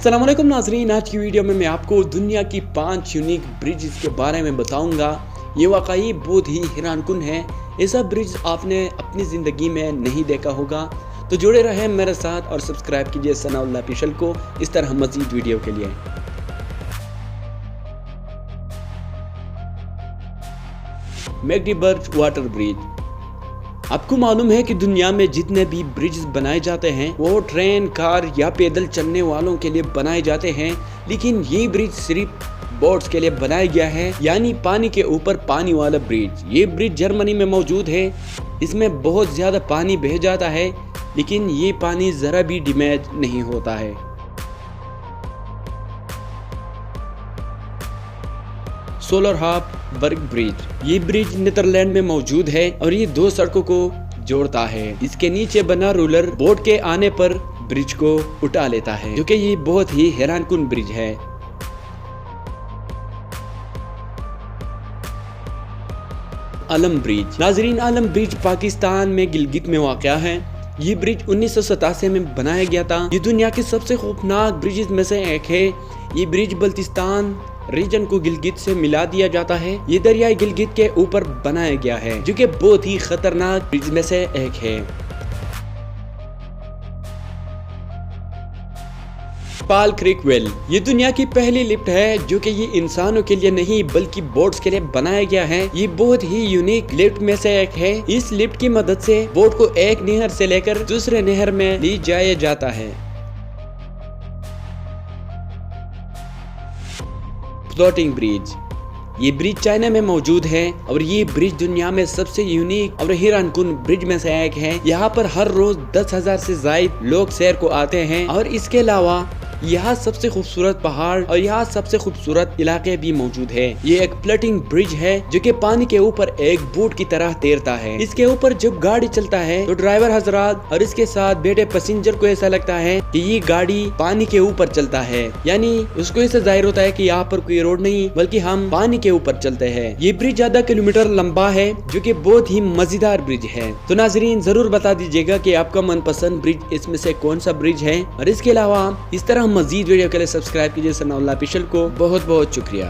अस्सलाम वालेकुम नाज़रीन, आज की वीडियो में मैं आपको दुनिया की 5 यूनिक ब्रिजेस के बारे में बताऊंगा। ये वाकई बहुत ही हैरानकुन है। ऐसा ब्रिज आपने अपनी ज़िंदगी में नहीं देखा होगा। तो जुड़े रहें मेरे साथ और सब्सक्राइब कीजिए सनाउल्लाह ऑफिशियल को इस तरह मज़ीद वीडियो के लिए। मैगडीबर्ग वाटर ब्रिज। आपको मालूम है कि दुनिया में जितने भी ब्रिज बनाए जाते हैं वो ट्रेन, कार या पैदल चलने वालों के लिए बनाए जाते हैं, लेकिन ये ब्रिज सिर्फ बोट्स के लिए बनाया गया है, यानी पानी के ऊपर पानी वाला ब्रिज। ये ब्रिज जर्मनी में मौजूद है। इसमें बहुत ज्यादा पानी बह जाता है, लेकिन ये पानी जरा भी डैमेज नहीं होता है। सोलरहाफ ब्रिज। ये ब्रिज नीदरलैंड में मौजूद है और ये 2 सड़कों को जोड़ता है। इसके नीचे बना रोलर बोट के आने पर ब्रिज को उठा लेता है, जो कि ये बहुत ही हैरानकुन ब्रिज है। आलम ब्रिज। नाजरीन, आलम ब्रिज पाकिस्तान में गिलगित में वाक़या है। ये ब्रिज 1987 में बनाया गया था। ये दुनिया के सबसे खौफनाक ब्रिजेस में से एक है। ये ब्रिज बल्तिस्तान रीजन को गिलगित से मिला दिया जाता है। ये दरियाई गिलगित के ऊपर बनाया गया है, जो कि बहुत ही खतरनाक ब्रिज में से एक है। पाल क्रिक वेल। ये दुनिया की पहली लिफ्ट है, जो कि ये इंसानों के लिए नहीं बल्कि बोट्स के लिए बनाया गया है। ये बहुत ही यूनिक लिफ्ट में से एक है। इस लिफ्ट की मदद से बोट को एक नहर से लेकर दूसरे नहर में ले जाया जाता है। Floating bridge. ये ब्रिज चाइना में मौजूद है और ये ब्रिज दुनिया में सबसे यूनिक और हैरानकुन ब्रिज में से एक है। यहाँ पर हर रोज 10,000 से ज्यादा लोग सैर को आते हैं और इसके अलावा यहाँ सबसे खूबसूरत पहाड़ और यहाँ सबसे खूबसूरत इलाके भी मौजूद है। ये एक फ्लोटिंग ब्रिज है जो कि पानी के ऊपर एक बोट की तरह तैरता है। इसके ऊपर जब गाड़ी चलता है तो ड्राइवर हजरात और इसके साथ बैठे पैसेंजर को ऐसा लगता है कि ये गाड़ी पानी के ऊपर चलता है, यानी उसको ऐसा जाहिर होता है कि यहाँ पर कोई रोड नहीं बल्कि हम पानी के ऊपर चलते हैं। ये ब्रिज 10 किलोमीटर लंबा है, जो कि बहुत ही मजेदार ब्रिज है। तो नाजरीन, जरूर बता दीजिएगा कि आपका मनपसंद ब्रिज इसमें से कौन सा ब्रिज है, और इसके अलावा इस तरह मजीद वीडियो के लिए सब्सक्राइब कीजिए सनाउल्लाह ऑफिशियल को। बहुत बहुत शुक्रिया।